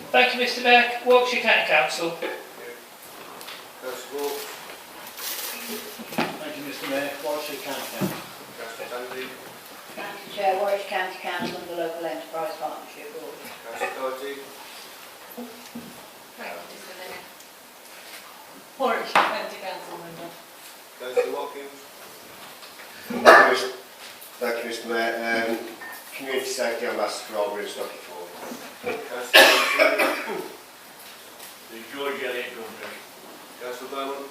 Thank you, Mr Mayor. Warwickshire County Council. Councillor Ward. Thank you, Mr Mayor. Warwickshire County Council. Councillor Tandy. Thank you, Chair. Warwickshire County Council and the Local Enterprise Partnership Board. Councillor Doherty. Thank you, Mr Mayor. Warwickshire County Council member. Councillor Watkins. Thank you, Mr Mayor. Community Safety Ambassador for Albury Stocky Ford. Councillor The George Elliott Government. Councillor Bowman.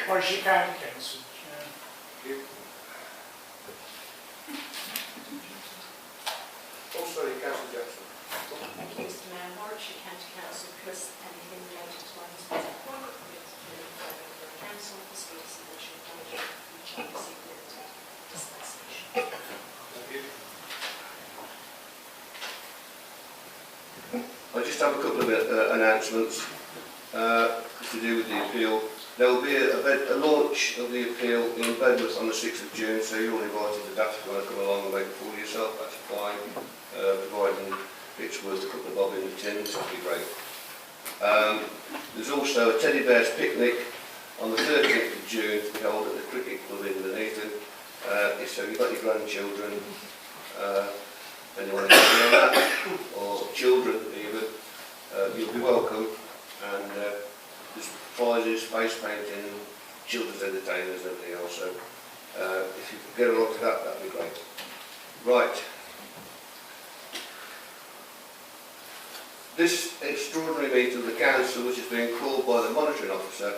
Warwickshire County Council. Thank you. Oh, sorry, Councillor Jackson. Thank you, Mr Mayor. Warwickshire County Council plus anything related to my husband's appointment for the council for service and national manager which I received the dispensation. Thank you. I just have a couple of announcements to do with the appeal. There will be a launch of the appeal in Bedworth on the 6th of June, so you're all invited to that if you want to come along and make a fool of yourself. That's fine, providing it's worth a couple of bob in the tins, that'd be great. There's also a teddy bears picnic on the 13th of June to be held at the cricket club in Nuneaton. So you've got your grandchildren, and you want to go on that, or children even, you'll be welcome. And there's prizes, face painting, children's entertainers and everything else. So if you could get along to that, that'd be great. Right. This extraordinary meeting of the Council, which is being called by the Monitoring Officer,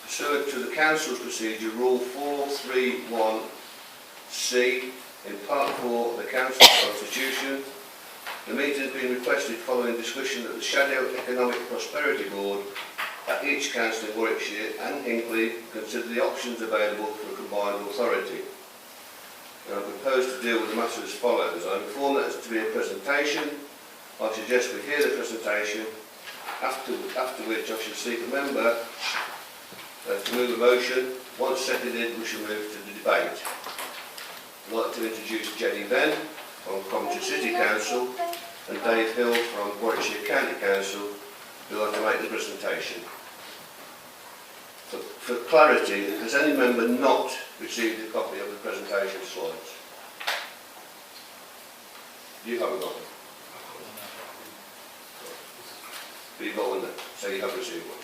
pursuant to the Council's procedure, Rule 431C, in Part 4 of the Council's Constitution. The meeting has been requested following discussion at the Shadow Economic Prosperity Board that each council in Warwickshire and Hinckley consider the options available for a combined authority. And I propose to deal with the matter as follows. I inform that it's to be a presentation. I suggest we hear the presentation, after which I shall seek a member to move a motion. Once seconded, we shall move to the debate. I'd like to introduce Jenny Venn from Coventry City Council and Dave Hill from Warwickshire County Council, who are to make the presentation. For clarity, has any member not received a copy of the presentation slides? You haven't got them? But you've got one then, so you have received one.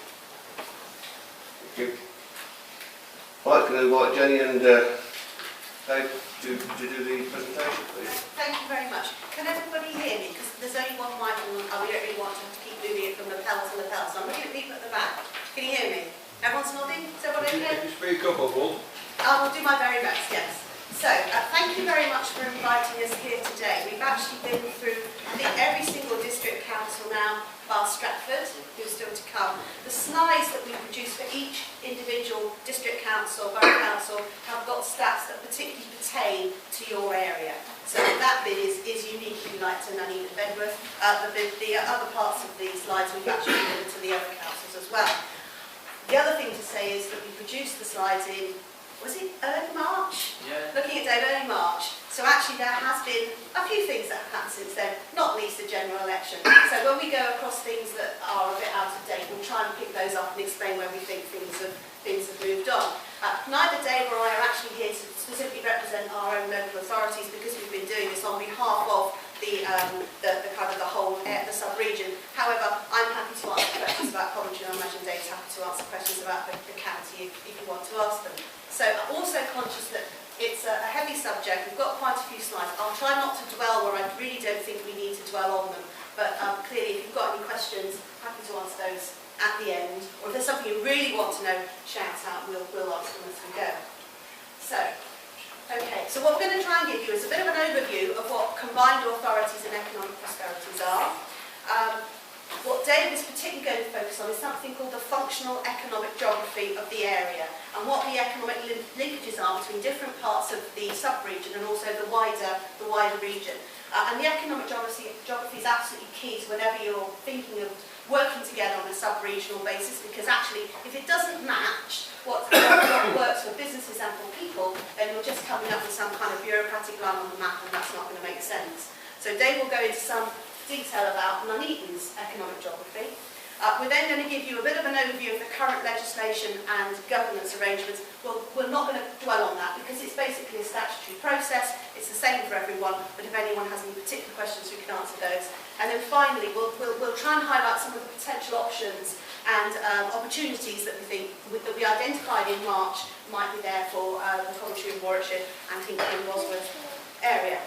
Thank you. Right, can I invite Jenny and Dave to do the presentation, please? Thank you very much. Can everybody hear me? Because there's only one mic and we don't really want to keep moving it from lapel to lapel. So I'm looking at people at the back. Can you hear me? Everyone's nodding? Is everyone okay? If you speak up, I will. I will do my very best, yes. So, thank you very much for inviting us here today. We've actually been through, I think, every single district council now, bar Stratford, who's still to come. The slides that we produce for each individual district council, borough council, have got stats that particularly pertain to your area. So that bit is unique, if you like, to Nuneaton and Bedworth. The other parts of these slides we've actually given to the other councils as well. The other thing to say is that we produced the slides in, was it early March? Yeah. Looking at Dave, early March. So actually there has been a few things that have happened since then, not least the general election. So when we go across things that are a bit out of date, we'll try and pick those up and explain where we think things have moved on. Neither Dave or I are actually here to specifically represent our own local authorities because we've been doing this on behalf of the kind of the whole the sub-region. However, I'm happy to answer questions about Coventry, and I imagine Dave's happy to answer questions about the county if you want to ask them. So I'm also conscious that it's a heavy subject. We've got quite a few slides. I'll try not to dwell where I really don't think we need to dwell on them. But clearly, if you've got any questions, happy to answer those at the end. Or if there's something you really want to know, shout out. We'll answer them as we go. So, okay. So what we're going to try and give you is a bit of an overview of what combined authorities and economic prosperities are. What Dave is particularly going to focus on is something called the functional economic geography of the area and what the economic linkages are between different parts of the sub-region and also the wider region. And the economic geography is absolutely key to whenever you're thinking of working together on a sub-regional basis, because actually if it doesn't match what works for businesses and for people, then you're just coming up with some kind of bureaucratic line on the map and that's not going to make sense. So Dave will go into some detail about Nuneaton's economic geography. We're then going to give you a bit of an overview of the current legislation and governance arrangements. Well, we're not going to dwell on that because it's basically a statutory process. It's the same for everyone, but if anyone has any particular questions, we can answer those. And then finally, we'll try and highlight some of the potential options and opportunities that we think that we identified in March might be there for the Coventry and Warwickshire and Hinkley and Bosworth area.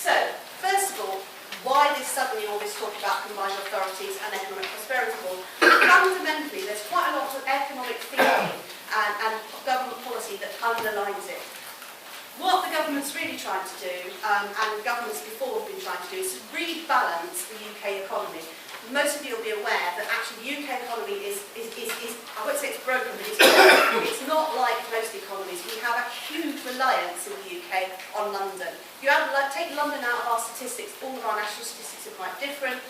So, first of all, why suddenly all this talk about combined authorities and economic prosperity board? Fundamentally, there's quite a lot of economic thinking and government policy that underlines it. What the government's really trying to do, and governments before have been trying to do, is to rebalance the UK economy. Most of you will be aware that actually the UK economy is I won't say it's broken, but it's not like most economies. We have a huge reliance in the UK on London. You take London out of our statistics, all of our national statistics are quite different.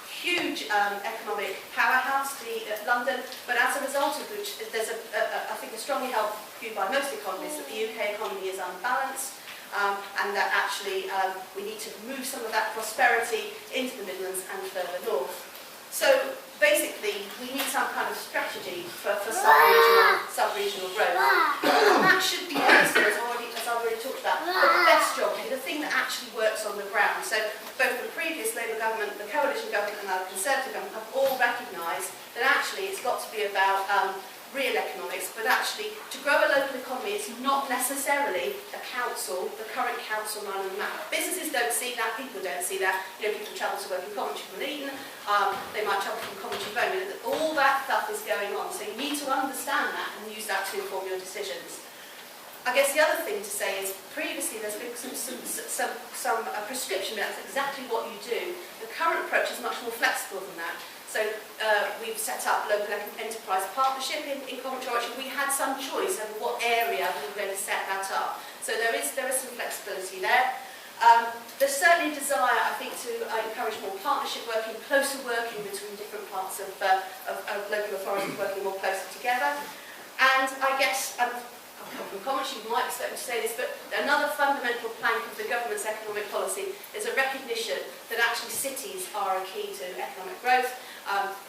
Huge economic powerhouse, London, but as a result of which there's I think a strongly held view by most economists that the UK economy is unbalanced. And that actually we need to move some of that prosperity into the Midlands and further north. So basically, we need some kind of strategy for sub-regional growth. And that should be understood, as I've already talked about, the best geography, the thing that actually works on the ground. So both the previous Labour government, the coalition government and the Conservative government have all recognised that actually it's got to be about real economics, but actually to grow a local economy it's not necessarily the council, the current council line on the map. Businesses don't see that, people don't see that. You know, people travel to work in Coventry from Nuneaton, they might travel from Coventry home. All that stuff is going on, so you need to understand that and use that to inform your decisions. I guess the other thing to say is previously there's been some prescription, that's exactly what you do. The current approach is much more flexible than that. So we've set up local enterprise partnership in Coventry. We had some choice over what area we were going to set that up. So there is some flexibility there. There's certainly a desire, I think, to encourage more partnership working, closer working between different parts of local authorities working more closely together. And I guess, I've come from Coventry, you might expect me to say this, but another fundamental plank of the government's economic policy is a recognition that actually cities are a key to economic growth.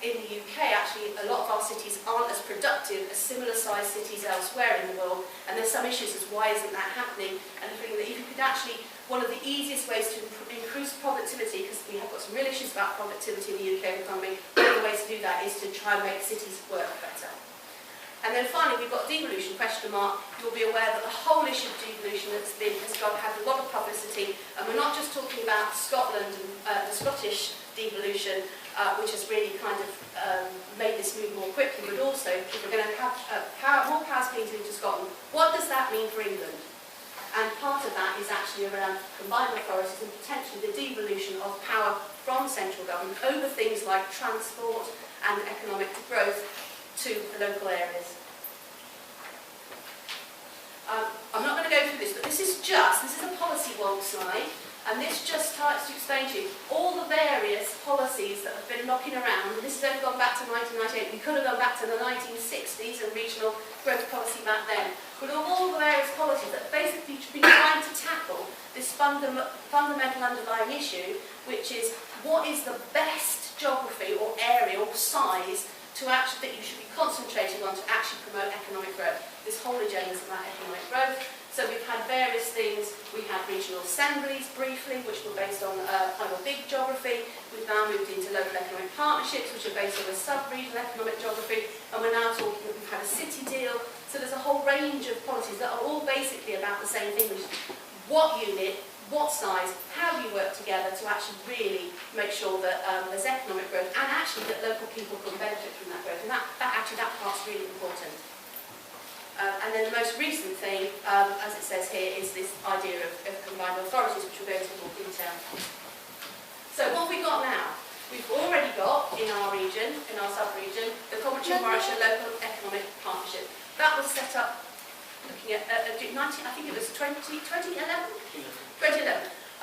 In the UK, actually, a lot of our cities aren't as productive as similar-sized cities elsewhere in the world, and there's some issues as why isn't that happening, and I think that if you could actually, one of the easiest ways to increase productivity, because we have got some real issues about productivity in the UK economy, one of the ways to do that is to try and make cities work better. And then finally, we've got devolution, question mark. You'll be aware that the whole issue of devolution has had a lot of publicity, and we're not just talking about Scotland and the Scottish devolution, which has really kind of made this move more quickly, but also if we're going to have more powers being given to Scotland, what does that mean for England? And part of that is actually around combined authorities and potentially the devolution of power from central government over things like transport and economic growth to the local areas. I'm not going to go through this, but this is a policy wonk slide, and this just tries to explain to you all the various policies that have been knocking around. This has only gone back to 1998. We could have gone back to the 1960s and regional growth policy back then. But all the various policies that basically have been trying to tackle this fundamental underlying issue, which is what is the best geography or area or size that you should be concentrating on to actually promote economic growth. This whole agenda is about economic growth. So we've had various things. We had regional assemblies briefly, which were based on kind of a big geography. We've now moved into local economic partnerships, which are based on a sub-regional economic geography. And we're now talking that we've had a city deal. So there's a whole range of policies that are all basically about the same thing, which is what unit, what size, how do you work together to actually really make sure that there's economic growth and actually that local people can benefit from that growth. And that part's really important. And then the most recent thing, as it says here, is this idea of combined authorities, which we'll go into more detail. So what have we got now? We've already got in our region, in our sub-region, the Coventry and Warwickshire Local Economic Partnership. That was set up looking at, I think it was 2011? 2011.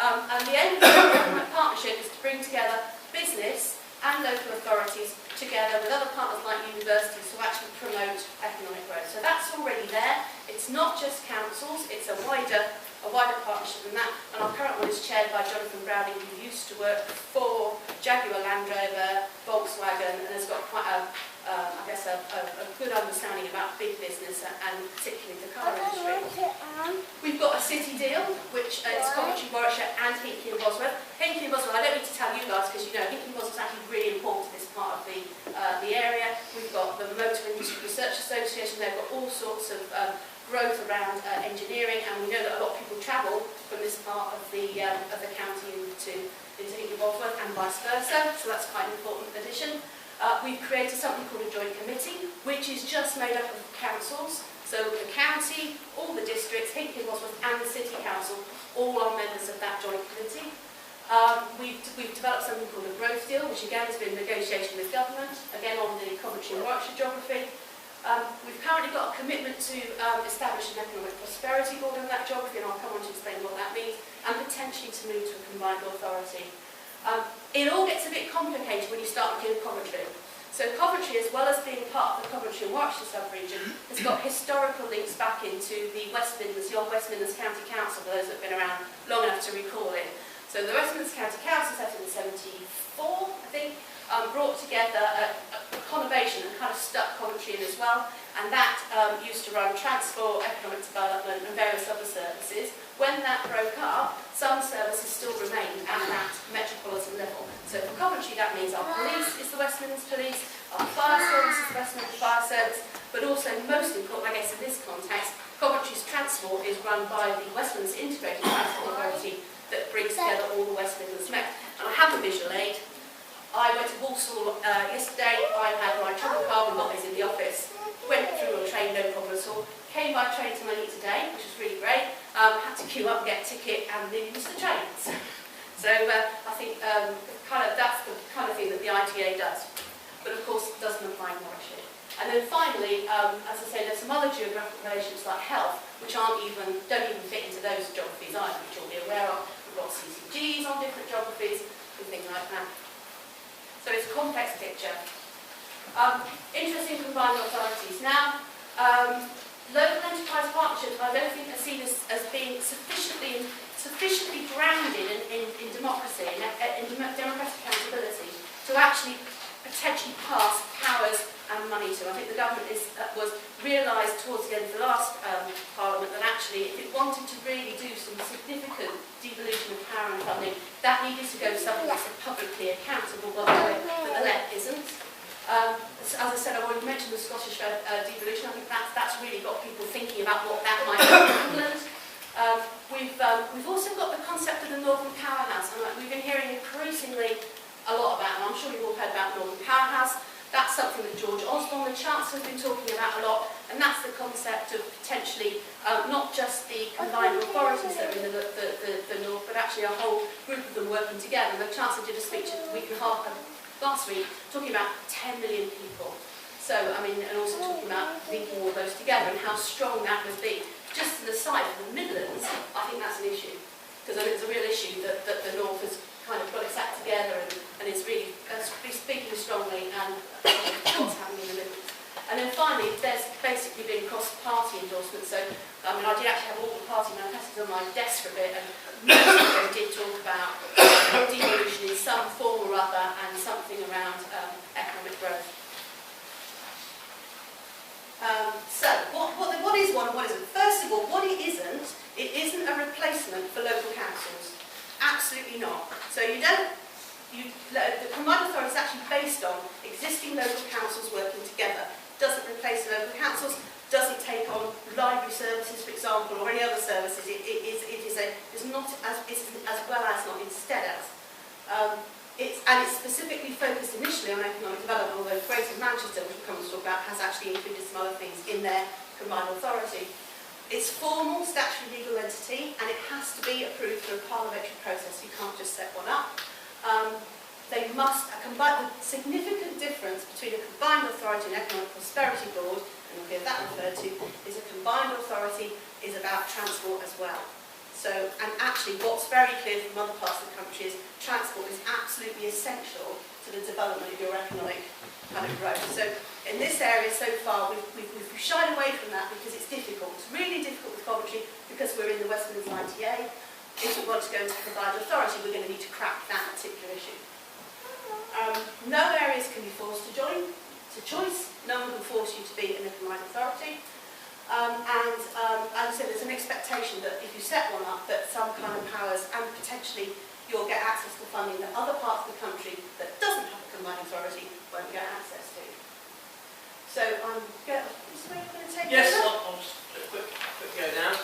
And the aim of the economic partnership is to bring together business and local authorities together with other partners like universities to actually promote economic growth. So that's that's already there. It's not just councils, it's a wider partnership than that. And our current one is chaired by Jonathan Browning, who used to work for Jaguar Land Rover, Volkswagen, and has got quite a good understanding about big business and particularly the car industry. We've got a city deal, which is Coventry, Warwickshire and Hinckley and Bosworth. Hinckley and Bosworth, I don't need to tell you guys because you know Hinckley and Bosworth is actually really important to this part of the area. We've got the Motor Industry Research Association, they've got all sorts of growth around engineering, and we know that a lot of people travel from this part of the county into Hinckley and Bosworth and vice versa, so that's quite an important addition. We've created something called a joint committee, which is just made up of councils. So the county, all the districts, Hinckley and Bosworth and the city council, all are members of that joint committee. We've developed something called a growth deal, which again has been negotiation with government, again on the Coventry and Warwickshire geography. We've currently got a commitment to establish an economic prosperity board in that geography, and I'll come on to explain what that means, and potentially to move to a combined authority. It all gets a bit complicated when you start looking at Coventry. So Coventry, as well as being part of the Coventry and Warwickshire sub-region, has got historical links back into the West Midlands, the old West Midlands County Council, for those that have been around long enough to recall it. So the West Midlands County Council, set in 1974, I think, brought together a conurbation and kind of stuck Coventry in as well, and that used to run transport, economic development and various other services. When that broke up, some services still remained at that metropolitan level. So for Coventry, that means our police is the West Midlands Police, our fire service is the West Midlands Fire Service, but also most important, I guess in this context, Coventry's transport is run by the West Midlands Integrated Transport Authority that brings together all the West Midlands Met. And I have a visual aid. I went to Walsall yesterday, I had my travel card with Molly's in the office, went through on a train, no problem at all, came by train to Nuneaton today, which was really great, had to queue up, get a ticket and then use the trains. So I think that's the kind of thing that the ITA does, but of course it doesn't apply in Warwickshire. And then finally, as I say, there's some other geographical relations like health, which don't even fit into those geographies either, which you'll be aware of. We've got CCGs on different geographies and things like that. So it's a complex picture. Interesting combined authorities. Now, local enterprise partnerships, I don't think are seen as being sufficiently grounded in democracy and in democratic accountability to actually potentially pass powers and money to. I think the government was realised towards the end of the last Parliament that actually if it wanted to really do some significant devolution of power and funding, that needed to go to something that's publicly accountable, but the left isn't. As I said, I've already mentioned the Scottish devolution. I think that's really got people thinking about what that might be in England. We've also got the concept of the Northern Powerhouse, and we've been hearing increasingly a lot about, and I'm sure you've all heard about Northern Powerhouse. That's something that George Osborne, the Chancellor, has been talking about a lot, and that's the concept of potentially not just the combined authorities that are in the North, but actually a whole group of them working together. And the Chancellor did a speech a week and a half last week talking about 10 million people. So, I mean, and also talking about linking all those together and how strong that would be. Just to the side of the Midlands, I think that's an issue, because I think it's a real issue that the North has kind of got its act together and is really speaking strongly and what's happening in the Midlands. And then finally, there's basically been cross-party endorsements. So, I mean, I did actually have all the party manifestos on my desk for a bit, and most of them did talk about devolution in some form or other and something around economic growth. So, what is one and what isn't? First of all, what it isn't a replacement for local councils. Absolutely not. So the combined authority is actually based on existing local councils working together. Doesn't replace the local councils, doesn't take on library services, for example, or any other services. It's not as well as, not instead as. It's specifically focused initially on economic development, although Greater Manchester, which we'll come to talk about, has actually included some other things in their combined authority. It's formal, statutory legal entity, and it has to be approved through a parliamentary process. You can't just set one up. The significant difference between a combined authority and economic prosperity board, and you'll hear that referred to, is a combined authority is about transport as well. So, and actually what's very clear from other parts of the country is transport is absolutely essential to the development of your economic kind of growth. So in this area so far, we've shied away from that because it's difficult. It's really difficult with Coventry because we're in the West Midlands ITA. If we want to go into provider authority, we're going to need to crack that particular issue. No areas can be forced to join. It's a choice. No one can force you to be in a provider authority. As I said, there's an expectation that if you set one up, that some kind of powers and potentially you'll get access to funding that other parts of the country that doesn't have a combined authority won't get access to. So I'm going to take Yes, over. I'll just do a quick go now.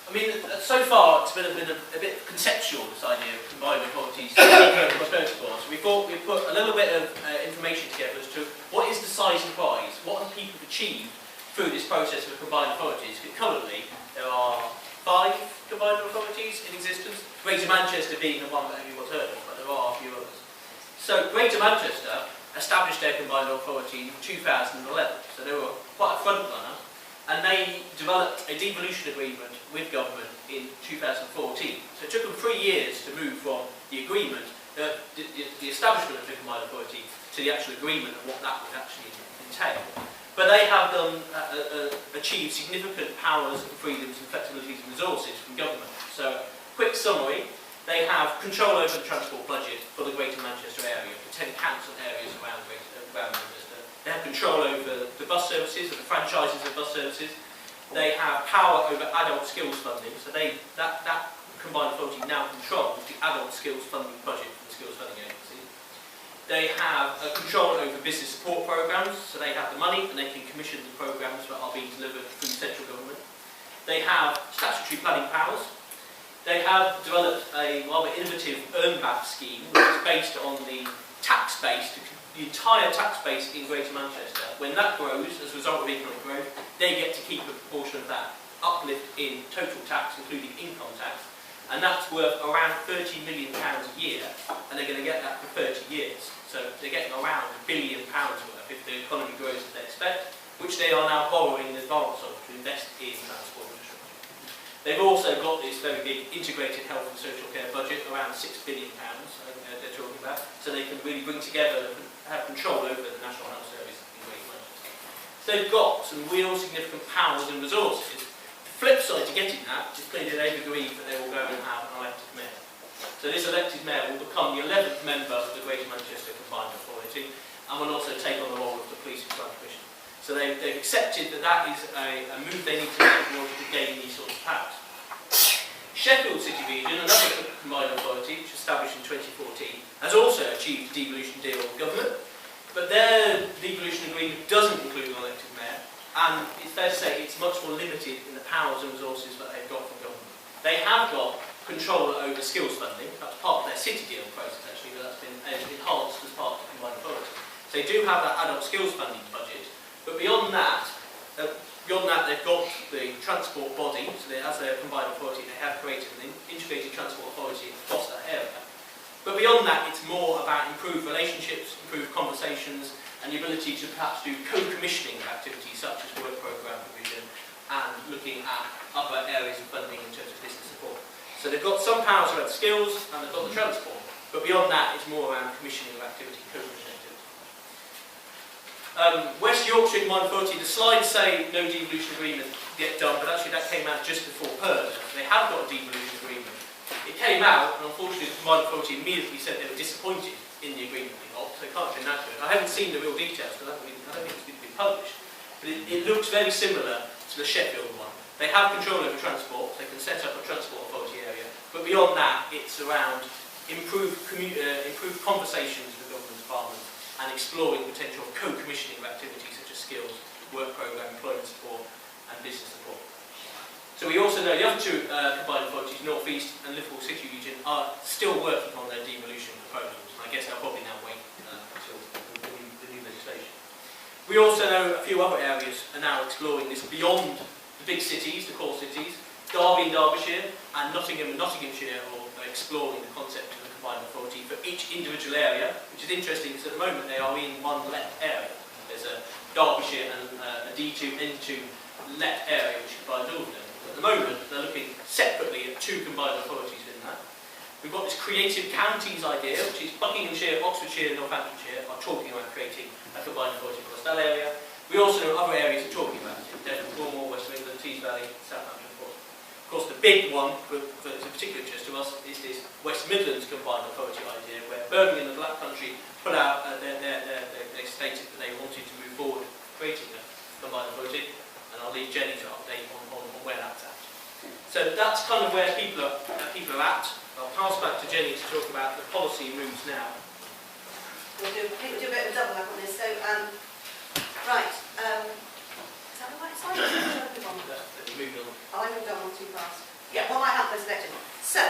I mean, so far it's been a bit conceptual, this idea of combined authorities and prosperity boards. We thought we'd put a little bit of information together as to what is the size and prize, what have people achieved through this process of combined authorities. Currently, there are 5 combined authorities in existence, Greater Manchester being the one that everyone's heard of, but there are a few others. So Greater Manchester established their combined authority in 2011, so they were quite a front runner, and they developed a devolution agreement with government in 2014. So it took them 3 years to move from the agreement, the establishment of the combined authority, to the actual agreement and what that would actually entail. But they have achieved significant powers and freedoms and flexibilities and resources from government. So, quick summary, they have control over the transport budget for the Greater Manchester area, the 10 council areas around Manchester. They have control over the bus services and the franchises of bus services. They have power over adult skills funding, so that combined authority now controls the adult skills funding budget for the Skills Funding Agency. They have control over business support programmes, so they have the money and they can commission the programmes that are being delivered through central government. They have statutory planning powers. They have developed a rather innovative earn-back scheme, which is based on the tax base, the entire tax base in Greater Manchester. When that grows, as a result of economic growth, they get to keep a proportion of that uplift in total tax, including income tax, and that's worth around £30 million a year, and they're going to get that for 30 years. So they're getting around £1 billion worth if the economy grows as they expect, which they are now borrowing in advance of to invest in transport infrastructure. They've also got this very big integrated health and social care budget, around £6 billion, they're talking about, so they can really bring together and have control over the National Health Service in Greater Manchester. So they've got some real significant powers and resources. The flip side to getting that is clearly they've agreed that they will go and have an elected mayor. So this elected mayor will become the 11th member of the Greater Manchester Combined Authority and will also take on the role of the Police and Crime Commission. So they've accepted that that is a move they need to make in order to gain these sorts of powers. Sheffield City Region, another combined authority which was established in 2014, has also achieved a devolution deal with government, but their devolution agreement doesn't include an elected mayor, and it's fair to say it's much more limited in the powers and resources that they've got from government. They have got control over skills funding. That's part of their city deal process actually, but that's been enhanced as part of the combined authority. So they do have that adult skills funding budget, but beyond that they've got the transport body, so as a combined authority they have created an integrated transport authority across that area. But beyond that it's more about improved relationships, improved conversations, and the ability to perhaps do co-commissioning activities such as work programme provision and looking at other areas of funding in terms of business support. So they've got some powers around skills and they've got the transport, but beyond that it's more around commissioning of activity, co-commissioning activity. West Yorkshire Combined Authority, the slides say no devolution agreement get done, but actually that came out just before purge. They have got a devolution agreement. It came out, and unfortunately the Combined Authority immediately said they were disappointed in the agreement they got, so it can't have been that good. I haven't seen the real details, because I don't think it's been published, but it looks very similar to the Sheffield one. They have control over transport, they can set up a transport authority area, but beyond that it's around improved conversations with government departments and exploring the potential of co-commissioning of activities such as skills, work programme, employment support and business support. So we also know the other two combined authorities, North East and Liverpool City Region, are still working on their devolution proposals. And I guess they'll probably now wait until the new legislation. We also know a few other areas are now exploring this beyond the big cities, the core cities. Derby in Derbyshire and Nottingham in Nottinghamshire are exploring the concept of a combined authority for each individual area, which is interesting because at the moment they are in one let area. There's a Derbyshire and a D2, N2 let area which combines all of them. At the moment they're looking separately at two combined authorities in that. we've got this creative counties idea, which is Buckinghamshire, Oxfordshire, Northamptonshire are talking about creating a combined authority across that area. We also know other areas are talking about it: Devon, Cornwall, West Midlands, Tees Valley, Southampton, and Portsmouth. Of course, the big one that is of particular interest to us is this West Midlands combined authority idea, where Birmingham and the Black Country put out they stated that they wanted to move forward creating a combined authority, and I'll leave Jenny to update on where that's at. So that's kind of where people are at. I'll pass back to Jenny to talk about the policy moves now. We'll do a bit of a double up on this. So, right. Is that the right side? Moving on. I moved on too fast. Yeah, what might happen post-election. So,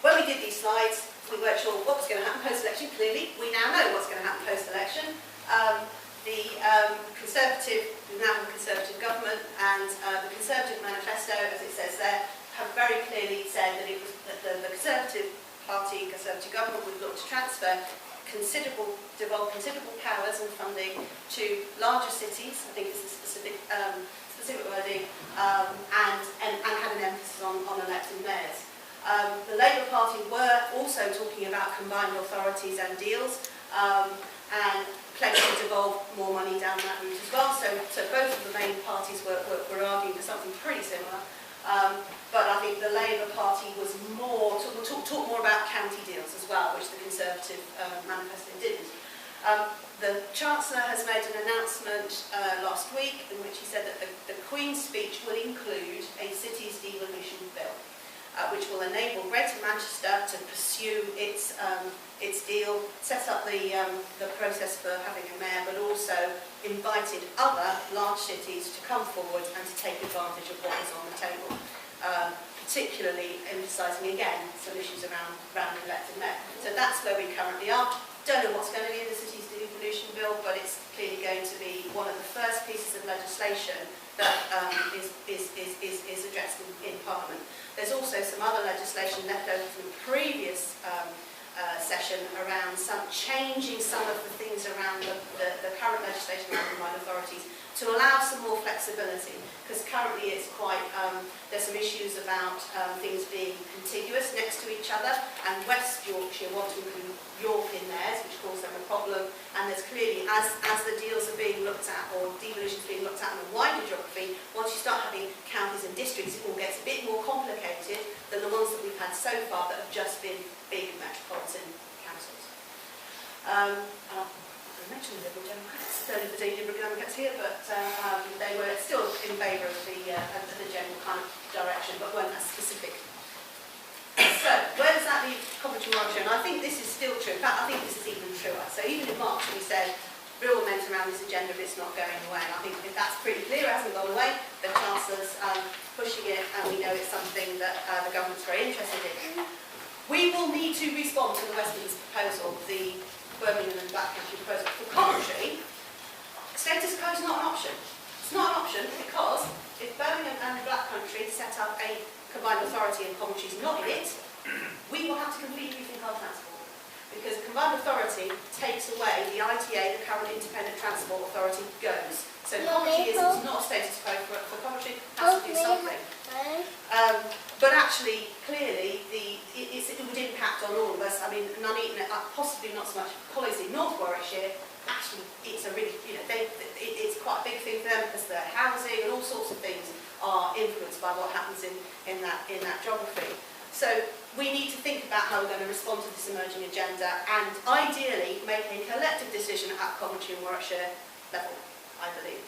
when we did these slides, we weren't sure what was going to happen post-election. Clearly, we now know what's going to happen post-election. The Conservative, we now have a Conservative government, and the Conservative manifesto, as it says there, have very clearly said that it was that the Conservative Party, Conservative government would look to transfer devolve considerable powers and funding to larger cities. I think it's a specific wording, and had an emphasis on elected mayors. The Labour Party were also talking about combined authorities and deals, and pledged to devolve more money down that route as well. So both of the main parties were arguing for something pretty similar. But I think the Labour Party was more, talk more about county deals as well, which the Conservative manifesto didn't. The Chancellor has made an announcement last week in which he said that the Queen's speech will include a cities devolution bill, which will enable Greater Manchester to pursue its deal, set up the process for having a mayor, but also invited other large cities to come forward and to take advantage of what is on the table. Particularly emphasising again some issues around elected mayor. So that's where we currently are. Don't know what's going to be in the cities devolution bill, but it's clearly going to be one of the first pieces of legislation that is addressed in Parliament. There's also some other legislation left over from the previous session around changing some of the things around the current legislation around combined authorities to allow some more flexibility, because currently it's quite, there's some issues about things being contiguous next to each other, and West Yorkshire want to include York in theirs, which caused them a problem, and there's clearly, as the deals are being looked at, or devolution is being looked at in a wider geography, once you start having counties and districts, it all gets a bit more complicated than the ones that we've had so far that have just been big metropolitan councils. I mentioned the Liberal Democrats, don't know if there's any Liberal Democrats here, but they were still in favour of the general kind of direction, but weren't as specific. So, where does that leave Coventry and Warwickshire? And I think this is still true. In fact, I think this is even truer. So even in March we said real momentum around this agenda, but it's not going away. And I think that's pretty clear. It hasn't gone away. The Chancellor's pushing it, and we know it's something that the government's very interested in. We will need to respond to the West Midlands proposal, the Birmingham and Black Country proposal. For Coventry, status quo is not an option. It's not an option because if Birmingham and Black Country set up a combined authority and Coventry is not in it, we will have to completely rethink our transport. Because combined authority takes away the ITA, the current independent transport authority, goes. So Coventry is not a status quo for Coventry, has to do something. But actually, clearly, it would impact on all of us. I mean, Nuneaton, possibly not so much colleagues in North Warwickshire, actually, it's a really, it's quite a big thing for them because their housing and all sorts of things are influenced by what happens in that geography. So we need to think about how we're going to respond to this emerging agenda and ideally make a collective decision at Coventry and Warwickshire level, I believe.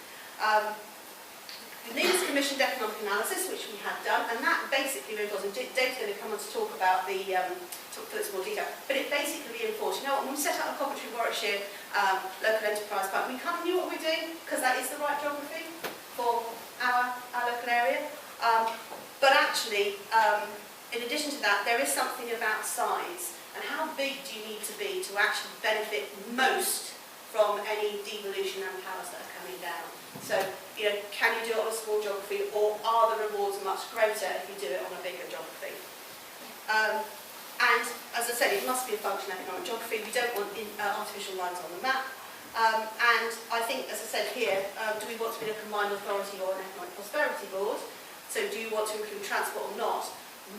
The Leaders Commissioned Economic Analysis, which we had done, and that basically reinforced, and Dave's going to come on to talk about talk through this more detail, but it basically reinforced, when we set up a Coventry Warwickshire local enterprise park, we kind of knew what we were doing, because that is the right geography for our local area. But actually, in addition to that, there is something about size, and how big do you need to be to actually benefit most from any devolution and powers that are coming down. So, can you do it on a small geography, or are the rewards much greater if you do it on a bigger geography? And as I said, it must be a functional economic geography. We don't want artificial lines on the map. And I think, as I said here, do we want to be a combined authority or an economic prosperity board? So do you want to include transport or not?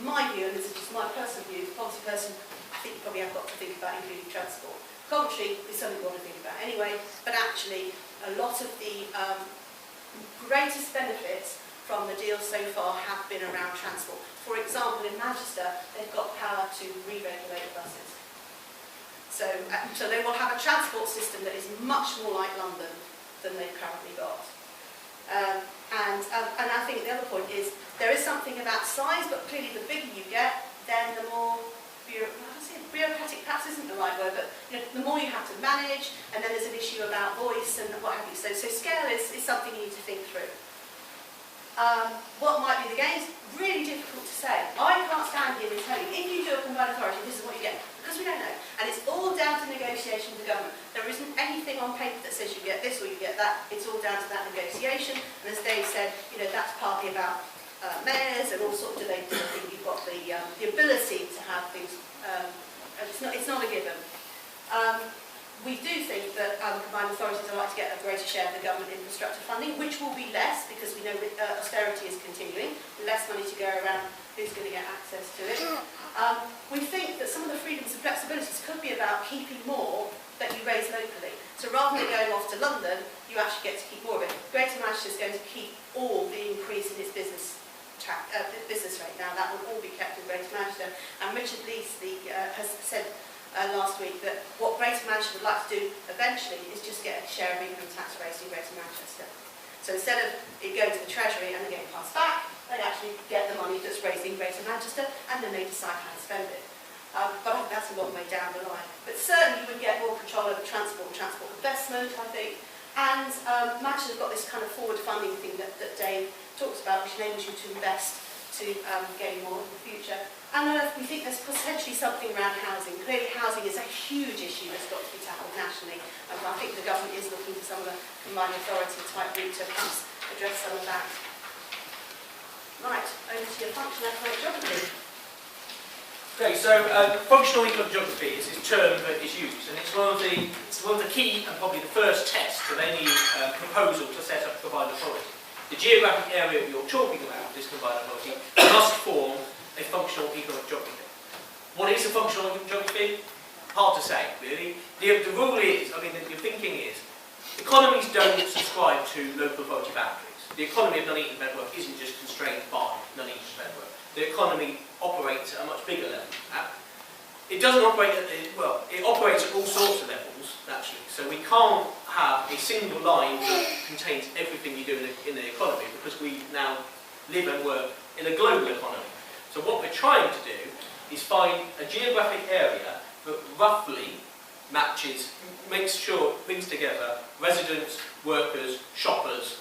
my view, and this is just my personal view, as a policy person, I think you probably have got to think about including transport. Coventry is something we want to think about anyway, but actually a lot of the greatest benefits from the deal so far have been around transport. For example, in Manchester, they've got power to re-regulate buses. So they will have a transport system that is much more like London than they've currently got. And I think the other point is, there is something about size, but clearly the bigger you get, then the more bureaucratic perhaps isn't the right word, but the more you have to manage, and then there's an issue about voice and what have you. So scale is something you need to think through. What might be the gains? Really difficult to say. I can't stand here and tell you, if you do a combined authority, this is what you get, because we don't know. And it's all down to negotiation with the government. There isn't anything on paper that says you get this or you get that. It's all down to that negotiation. And as Dave said, that's partly about mayors and all sorts of debates. I think you've got the ability to have things. It's not a given. We do think that combined authorities are likely to get a greater share of the government infrastructure funding, which will be less because we know austerity is continuing, less money to go around, who's going to get access to it. We think that some of the freedoms and flexibilities could be about keeping more that you raise locally. So rather than going off to London, you actually get to keep more of it. Greater Manchester is going to keep all the increase in its business rate now. That will all be kept in Greater Manchester. And Richard Leese has said last week that what Greater Manchester would like to do eventually is just get a share of income tax raised in Greater Manchester. So instead of it going to the Treasury and then getting passed back, they actually get the money that's raised in Greater Manchester and then they decide how to spend it. But I think that's a long way down the line. But certainly you would get more control over transport investment, I think. And Manchester's got this kind of forward funding thing that Dave talks about, which enables you to invest to gain more in the future. And we think there's potentially something around housing. Clearly housing is a huge issue that's got to be tackled nationally. And I think the government is looking for some of the combined authority type route to perhaps address some of that. Right, over to your functional economic geography. Okay, so functional economic geography is a term that is used, and it's one of the key and probably the first tests of any proposal to set up a combined authority. The geographic area that you're talking about, this combined authority, must form a functional economic geography. What is a functional economic geography? Hard to say, really. The rule is, the thinking is, economies don't subscribe to local authority boundaries. The economy of Nuneaton and Bedworth isn't just constrained by Nuneaton and Bedworth. The economy operates at a much bigger level. It doesn't operate at it operates at all sorts of levels, naturally. So we can't have a single line that contains everything you do in the economy, because we now live and work in a global economy. So what we're trying to do is find a geographic area that roughly makes sure it brings together residents, workers, shoppers,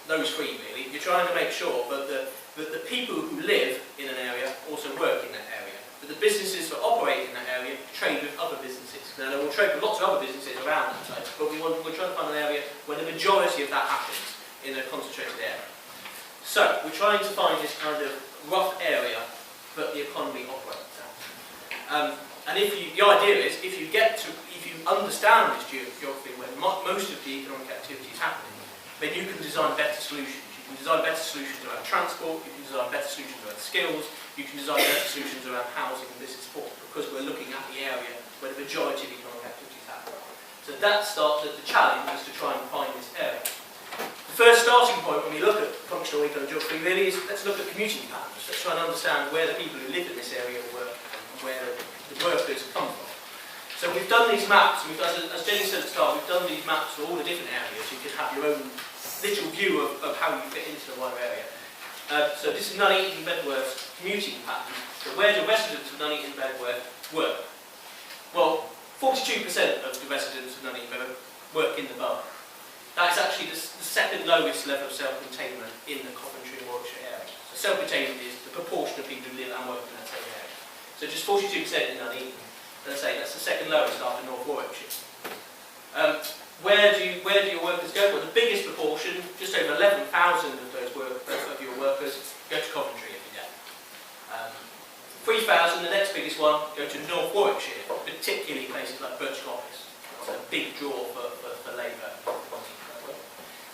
those three really. You're trying to make sure that the people who live in an area also work in that area. That the businesses that operate in that area trade with other businesses. Now, they will trade with lots of other businesses around that place, but we're trying to find an area where the majority of that happens in a concentrated area. So, we're trying to find this kind of rough area that the economy operates at. And the idea is, if you understand this geography where most of the economic activity is happening, then you can design better solutions. You can design better solutions around transport, you can design better solutions around skills, you can design better solutions around housing and business support, because we're looking at the area where the majority of economic activity is happening. So that starts the challenge is to try and find this area. The first starting point when we look at functional economic geography really is, let's look at commuting patterns. Let's try and understand where the people who live in this area work and where the workers come from. So we've done these maps, and as Jenny said at the start, we've done these maps for all the different areas. You can have your own little view of how you fit into the wider area. So this is Nuneaton and Bedworth's commuting pattern. So where do residents of Nuneaton and Bedworth work? Well, 42% of the residents of Nuneaton and Bedworth work in the borough. That is actually the second lowest level of self-containment in the Coventry and Warwickshire area. So self-containment is the proportion of people who live and work in that same area. So just 42% in Nuneaton. As I say, that's the second lowest after North Warwickshire. Where do your workers go? Well, the biggest proportion, just over 11,000 of your workers, go to Coventry every day. 3,000, the next biggest one, go to North Warwickshire, particularly places like Birch Coppice. It's a big draw for labour.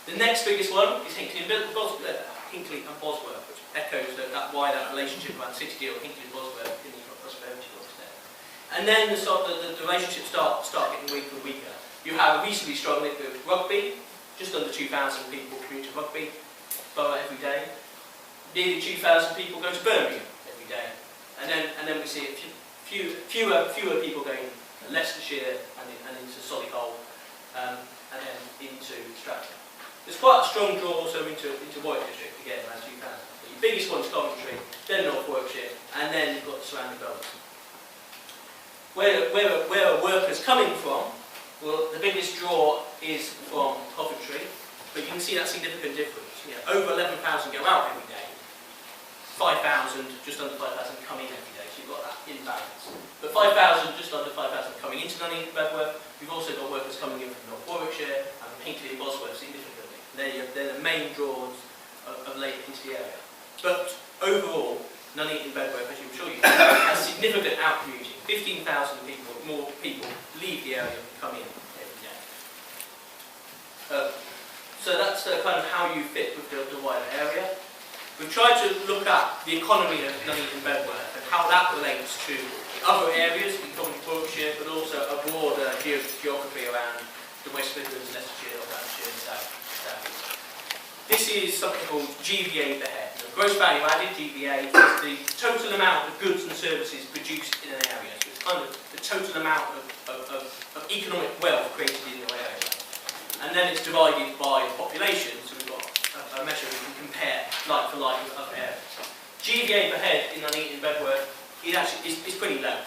The next biggest one is Hinckley and Bedworth. Hinckley and Bosworth, which echoes that wider relationship around City Deal, Hinckley and Bosworth in the prosperity blocks there. And then the relationships start getting weaker and weaker. You have a reasonably strong link with Rugby, just under 2,000 people commute to Rugby borough every day. Nearly 2,000 people go to Birmingham every day. And then we see fewer people going to Leicestershire and into Solihull, and then into Stratford. There's quite a strong draw also into Warwick District, again, around 2,000. But your biggest one's Coventry, then North Warwickshire, and then you've got the surrounding boroughs. Where are workers coming from? Well, the biggest draw is from Coventry, but you can see that significant difference. Over 11,000 go out every day, 5,000, just under 5,000 come in every day, so you've got that imbalance. But 5,000, just under 5,000 coming into Nuneaton and Bedworth. We've also got workers coming in from North Warwickshire and from Hinckley and Bosworth significantly. They're the main draws of labour into the area. But overall, Nuneaton and Bedworth, as I'm sure you know, has significant out-commuting. 15,000 people, more people leave the area and come in every day. So that's kind of how you fit with the wider area. We've tried to look at the economy of Nuneaton and Bedworth and how that relates to other areas in Warwickshire, but also a broader geography around the West Midlands, Leicestershire, Northamptonshire and South East. This is something called GVA per head. The gross value added, GVA, is the total amount of goods and services produced in an area. So it's kind of the total amount of economic wealth created in your area. And then it's divided by population, so we've got a measure we can compare like for like with other areas. GVA per head in Nuneaton and Bedworth is pretty low.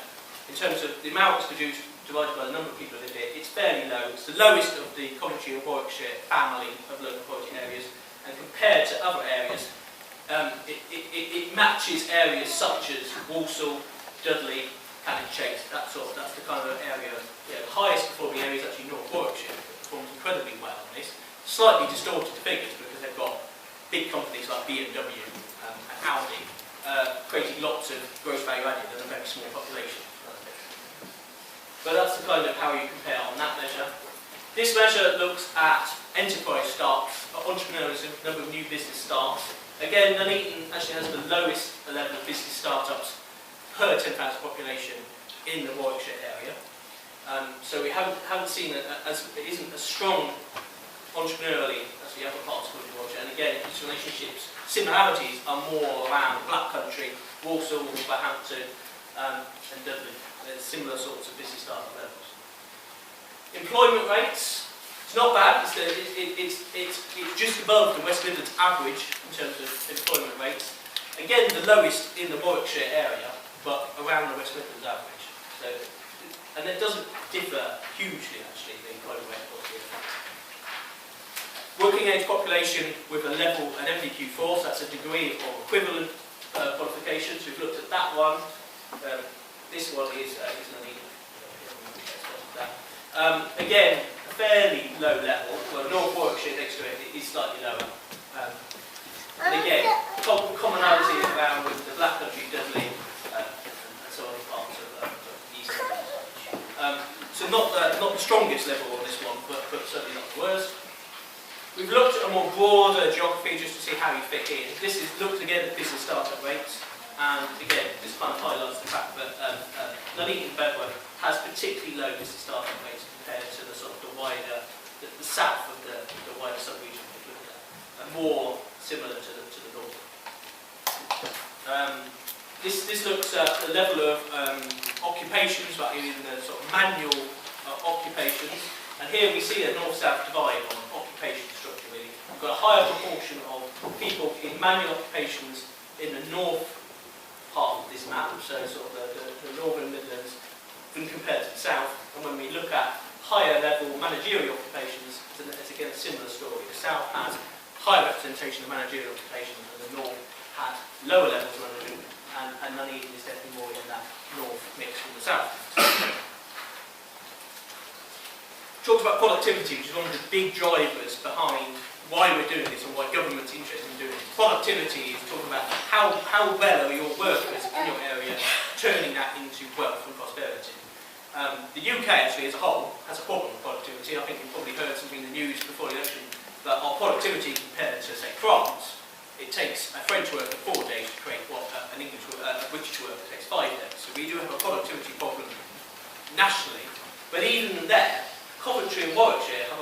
In terms of the amount that's produced divided by the number of people who live here, it's fairly low. It's the lowest of the Coventry and Warwickshire family of local authority areas, and compared to other areas, it matches areas such as Walsall, Dudley, Cannock Chase. That's the kind of area. The highest performing area is actually North Warwickshire. Performs incredibly well on this. Slightly distorted figures because they've got big companies like BMW and Audi creating lots of gross value added and a very small population. But that's the kind of how you compare on that measure. This measure looks at enterprise starts, entrepreneurship, number of new business starts. Again, Nuneaton actually has the lowest level of business startups per 10,000 population in the Warwickshire area. So we haven't seen it isn't as strong entrepreneurially as the other parts of the Warwickshire. And again, its relationships, similarities are more around Black Country, Walsall, Wolverhampton, and Dublin. There's similar sorts of business startup levels. Employment rates, it's not bad. It's just above the West Midlands average in terms of employment rates. Again, the lowest in the Warwickshire area, but around the West Midlands average. So, and it doesn't differ hugely, actually, the employment rate across the area. Working age population with a level, an MVQ4, so that's a degree or equivalent qualification. So we've looked at that one. This one is Nuneaton. Again, a fairly low level. Well, North Warwickshire next to it is slightly lower. And again, commonality around with the Black Country, Dudley, and so on parts of the east. So not the strongest level on this one, but certainly not the worst. We've looked at a more broader geography just to see how you fit in. This is looked again at business startup rates, and again, this kind of highlights the fact that Nuneaton and Bedworth has particularly low business startup rates compared to the sort of the wider, the south of the wider sub-region we've looked at, and more similar to the north. This looks at the level of occupations, right, in the sort of manual occupations, and here we see a north-south divide on occupation structure. Really, we've got a higher proportion of people in manual occupations in the north part of this map, so sort of the northern Midlands, when compared to the south. And when we look at higher level managerial occupations, it's again a similar story. The south has higher representation of managerial occupations, and the north had lower levels of managerial, and Nuneaton is definitely more in that north mix from the south. Talked about productivity, which is one of the big drivers behind why we're doing this and why government's interested in doing it. Productivity is talking about how well are your workers in your area turning that into wealth and prosperity. The UK actually as a whole has a problem with productivity. I think you've probably heard something in the news before the election that our productivity compared to, say, France it takes a French worker 4 days to create what a British worker takes 5 days. So we do have a productivity problem nationally, but even there, Coventry and Warwickshire have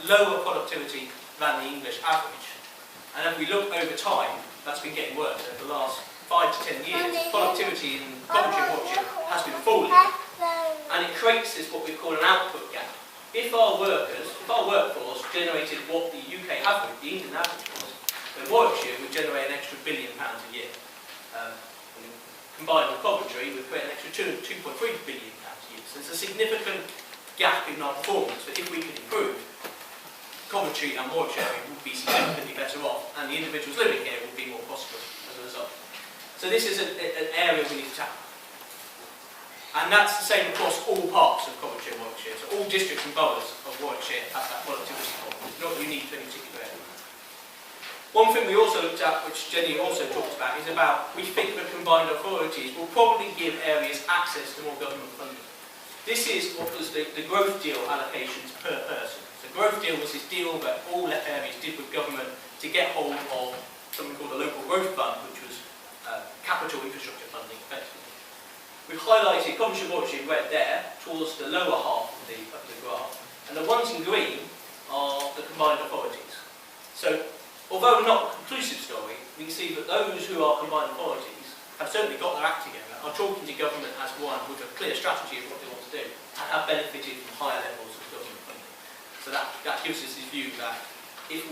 lower productivity than the English average. And if we look over time, that's been getting worse. Over the last 5 to 10 years, productivity in Coventry and Warwickshire has been falling. And it creates this, what we call an output gap. If our workforce generated what the UK average, the England average was, then Warwickshire would generate an extra £1 billion a year. Combined with Coventry, we'd create an extra £2.3 billion a year. So there's a significant gap in our performance, but if we could improve, Coventry and Warwickshire would be significantly better off, and the individuals living here would be more prosperous as a result. So this is an area we need to tackle. And that's the same across all parts of Coventry and Warwickshire. So all districts and boroughs of Warwickshire have that productivity problem. It's not unique to any particular area. One thing we also looked at, which Jenny also talked about, is about we think that combined authorities will probably give areas access to more government funding. This is what was the growth deal allocations per person. The growth deal was this deal that all areas did with government to get hold of something called the local growth fund, which was capital infrastructure funding, effectively. We've highlighted Coventry and Warwickshire in red there, towards the lower half of the graph, and the ones in green are the combined authorities. So, although not a conclusive story, we can see that those who are combined authorities have certainly got their act together, are talking to government as one with a clear strategy of what they want to do, and have benefited from higher levels of government funding. So that gives us this view that if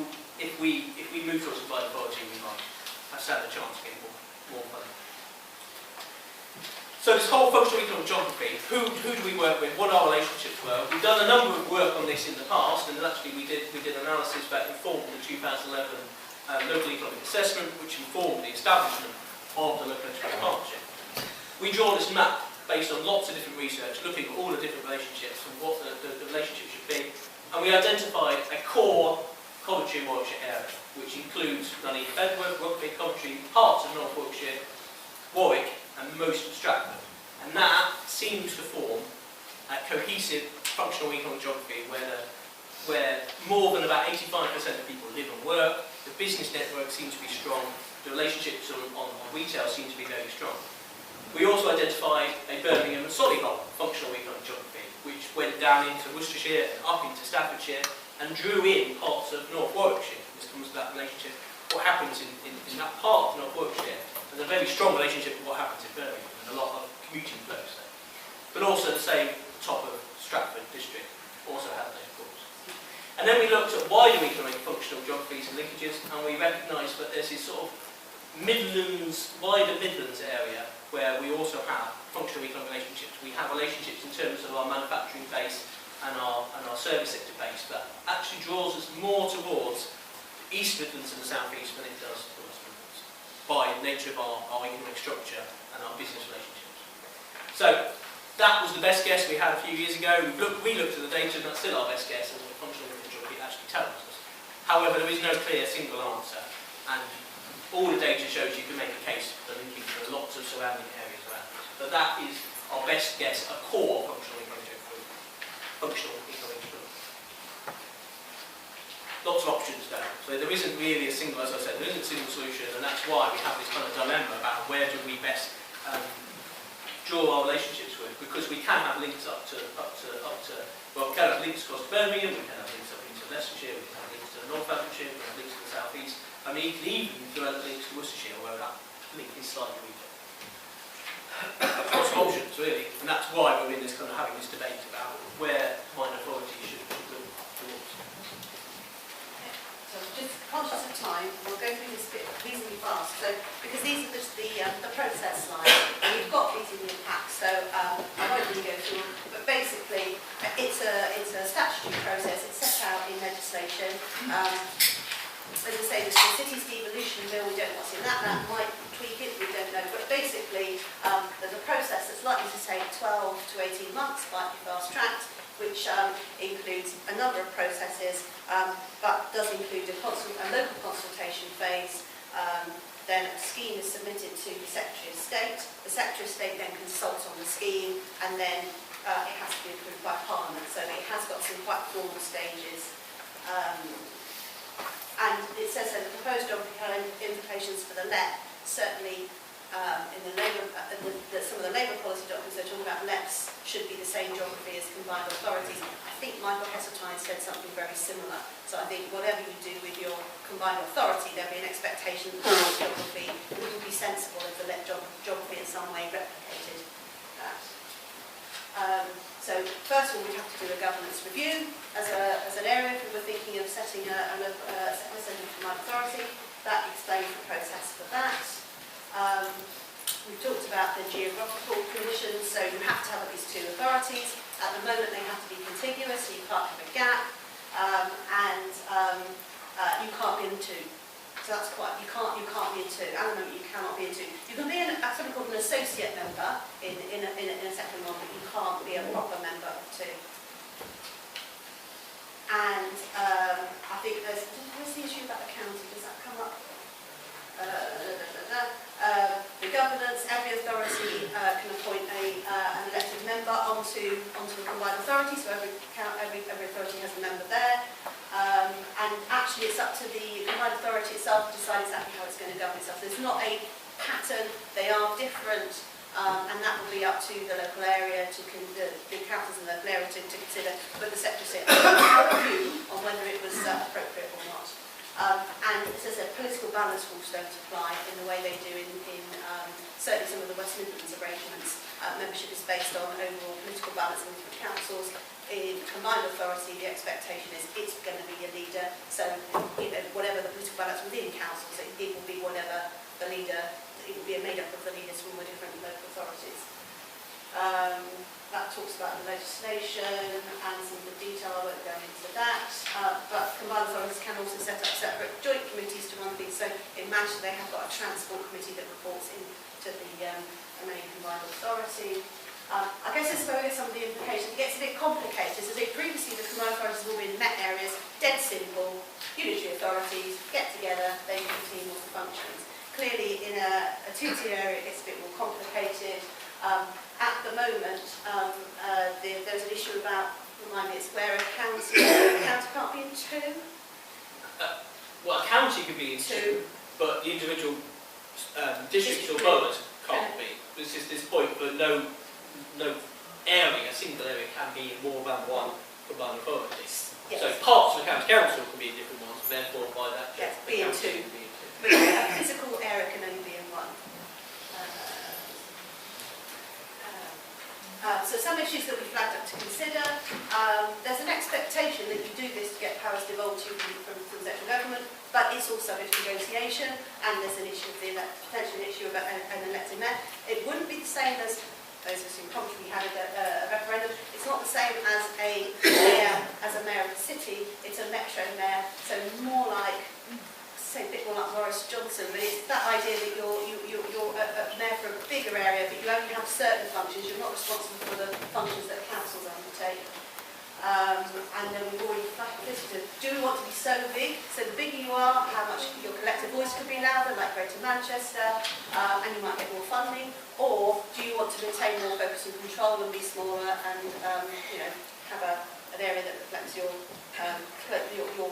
we move towards combined authority, we might have stand a chance of getting more funding. So this whole functional economic geography, who do we work with, what our relationships were? We've done a number of work on this in the past, and actually we did analysis that informed the 2011 local economic assessment, which informed the establishment of the local enterprise partnership. We draw this map based on lots of different research, looking at all the different relationships and what the relationship should be, and we identified a core Coventry and Warwickshire area, which includes Nuneaton and Bedworth, Rugby, Coventry, parts of North Warwickshire, Warwick, and most of Stratford. And that seems to form a cohesive functional economic geography where more than about 85% of people live and work, the business network seems to be strong, the relationships on retail seem to be very strong. We also identified a Birmingham and Solihull functional economic geography, which went down into Worcestershire and up into Staffordshire and drew in parts of North Warwickshire. This comes to that relationship. What happens in that part of North Warwickshire? There's a very strong relationship with what happens in Birmingham and a lot of commuting flows there. But also the same top of Stratford district also has those calls. And then we looked at wider economic functional geographies and linkages, and we recognised that there's this sort of wider Midlands area where we also have functional economic relationships. We have relationships in terms of our manufacturing base and our service sector base that actually draws us more towards the East Midlands and the South East than it does the West Midlands, by nature of our economic structure and our business relationships. So that was the best guess we had a few years ago. We looked at the data, and that's still our best guess as what functional geography actually tells us. However, there is no clear single answer, and all the data shows you can make a case for linking to lots of surrounding areas around it. But that is our best guess, a core functional economic geography. Lots of options there. So there isn't really a single, as I said, there isn't a single solution, and that's why we have this kind of dilemma about where do we best draw our relationships with, because we can have links well, we can have links across Birmingham, we can have links up into Leicestershire, we can have links to Northamptonshire, we can have links to the South East. I mean, you can even develop links to Worcestershire, where that link is slightly weaker. Lots of options, really, and that's why we're in this kind of having this debate about where minor authorities should go towards. So just conscious of time, we'll go through this bit reasonably fast. So because these are just the process slides, and you've got these in your pack, so I won't really go through them. But basically, it's a statutory process. It's set out in legislation. As I say, the city's devolution bill, we don't know what's in that. That might tweak it, we don't know. But basically, there's a process that's likely to take 12 to 18 months, might be fast-tracked, which includes a number of processes, but does include a local consultation phase. Then a scheme is submitted to the Secretary of State. The Secretary of State then consults on the scheme, and then it has to be approved by Parliament. So it has got some quite formal stages. And it says that the proposed geography had implications for the LEP. Certainly, in the Labour, some of the Labour policy documents they're talking about LEPs should be the same geography as combined authorities. I think Michael Heseltine said something very similar. So I think whatever you do with your combined authority, there'll be an expectation that the geography wouldn't be sensible if the LEP geography in some way replicated that. So first of all, we have to do a governance review as an area. If we were thinking of setting a combined authority, that explains the process for that. We've talked about the geographical conditions, so you have to have at least two authorities. At the moment, they have to be contiguous, so you can't have a gap, and you can't be in two. So that's quite, you can't be in two. At the moment, you cannot be in two. You can be something called an associate member in a second one, but you can't be a proper member of two. And I think there's the issue about the county. Does that come up? The governance, every authority can appoint an elected member onto the combined authority, so every authority has a member there. And actually it's up to the combined authority itself to decide exactly how it's going to govern itself. There's not a pattern, they are different, and that will be up to the local area, the councils in the local area to consider whether the secretary have a view on whether it was appropriate or not. And it says that political balance rules don't apply in the way they do in certainly some of the West Midlands arrangements. Membership is based on overall political balance in different councils. In combined authority, the expectation is it's going to be a leader. So, whatever the political balance within councils, it will be whatever the leader. It will be made up of the leaders from the different local authorities. That talks about the legislation and some of the detail. I won't go into that. But combined authorities can also set up separate joint committees to run things. So in Manchester they have got a transport committee that reports into the main combined authority. I guess this is where we get some of the implications. It gets a bit complicated. So previously the combined authorities have all been met areas, dead simple, unitary authorities, get together, they can team all the functions. Clearly in a two-tier area it gets a bit more complicated. At the moment, there's an issue about, remind me, it's where a county can't be in two? Well, a county could be in two, but the individual districts or boroughs can't be. This is this point, but no area, a single area, can be in more than one combined authority. Yes. So parts of the county council can be in different ones, and therefore by that Yes, the be in council two. can be in two. But a physical area can only be in one. So some issues that we flagged up to consider. There's an expectation that you do this to get powers devolved to you from central government, but it's also a negotiation, and there's an issue of potential issue about an elected mayor. It wouldn't be the same as those of us in Coventry we had a referendum. It's not the same as a mayor of the city. It's a metro mayor, so more like, say a bit more like Boris Johnson, but it's that idea that you're a mayor for a bigger area, but you only have certain functions. You're not responsible for the functions that councils undertake. And then we've already flashed this. Do we want to be so big? So the bigger you are, how much your collective voice could be louder, like Greater Manchester, and you might get more funding. Or do you want to retain more focus and control and be smaller and have an area that reflects your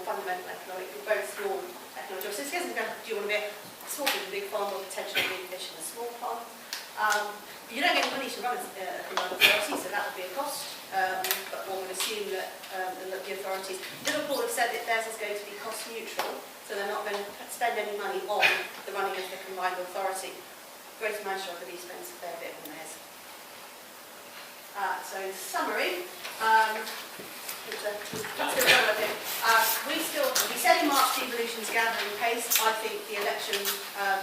fundamental economic, both your economic choices? So do you want to be a small fish in a big pond or potentially a big fish in a small pond? You don't get money to run a combined authority, so that would be a cost. But one would assume that the authorities, Liverpool have said that theirs is going to be cost neutral, so they're not going to spend any money on the running of the combined authority. Greater Manchester, I believe, spends a fair bit on theirs. So in summary, we said in March the evolution's gathering pace. I think the election,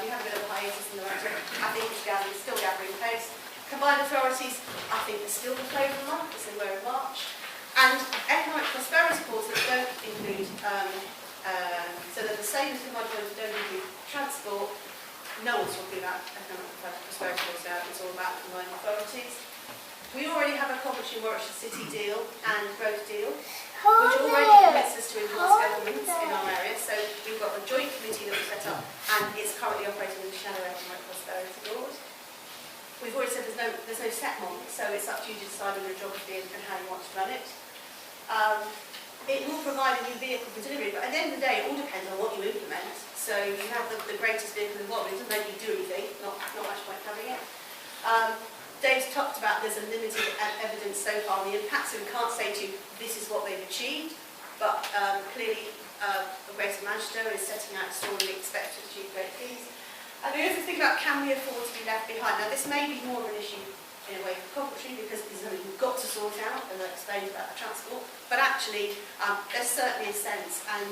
we had a bit of a hiatus in the election. I think it's still gathering pace. Combined authorities, I think they're still the flavour of the month, as they were in March. And economic prosperity calls that don't include, so that the same as combined authorities don't include transport. No one's talking about economic prosperity calls now, it's all about combined authorities. We already have a Coventry and Warwickshire City deal and growth deal, which already commits us to enhance governments in our area. So we've got a joint committee that we set up, and it's currently operating in the shadow economic prosperity board. We've already said there's no set model, so it's up to you to decide on your geography and how you want to run it. it will provide a new vehicle for delivery, but at the end of the day, it all depends on what you implement. So you have the greatest vehicle involved, it doesn't make you do anything, not much point having it. Dave's talked about there's a limited evidence so far on the impacts, so we can't say to you, this is what they've achieved, but clearly the Greater Manchester is setting out a story we expect to achieve great things. And we have to think about, can we afford to be left behind? Now this may be more of an issue in a way for Coventry, because it's something we've got to sort out, as I explained about the transport, but actually there's certainly a sense, and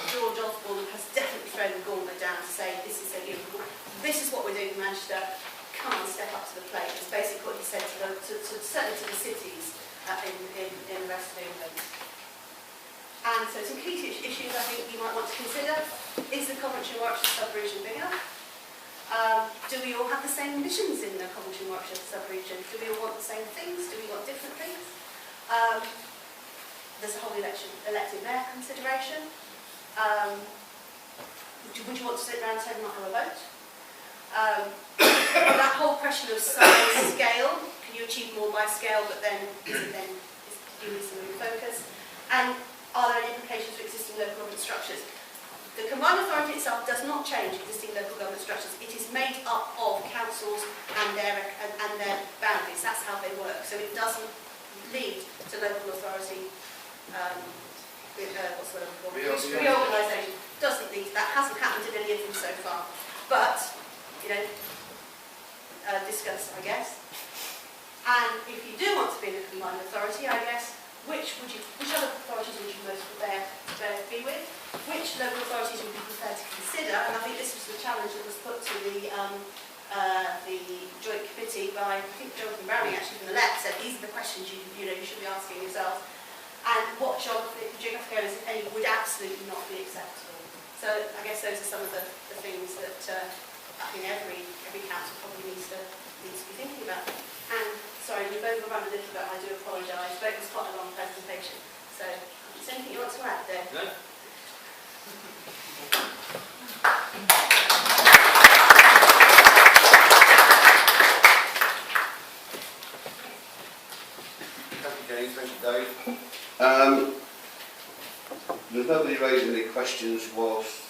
George Osborne has definitely thrown the gauntlet down to say, this is this is what we're doing in Manchester, come and step up to the plate. It's basically what he said certainly to the cities in the rest of England. And so some key issues I think you might want to consider. Is the Coventry and Warwickshire sub-region big enough? Do we all have the same ambitions in the Coventry and Warwickshire sub-region? Do we all want the same things? Do we want different things? There's a whole elected mayor consideration. Would you want to sit around and say we might have a vote? That whole question of size, scale, can you achieve more by scale, but then do you need some refocus? And are there any implications for existing local government structures? The combined authority itself does not change existing local government structures. It is made up of councils and their boundaries. That's how they work. So it doesn't lead to local authority reorganisation. Doesn't lead. That hasn't happened in any of them so far. But discuss, I guess. And if you do want to be in a combined authority, I guess, which other authorities would you most prepare to be with? Which local authorities would you be prepared to consider? And I think this was the challenge that was put to the joint committee by, I think, Jonathan Browning actually from the left said these are the questions you should be asking yourself. And what geographic areas, if any, would absolutely not be acceptable. So I guess those are some of the things that I think every council probably needs to be thinking about. And sorry, we've overrun a little bit, I do apologise, but it was quite a long presentation. So, is there anything you want to add there? No? Thank you, James. Thank you, Dave. There's nobody raising any questions whilst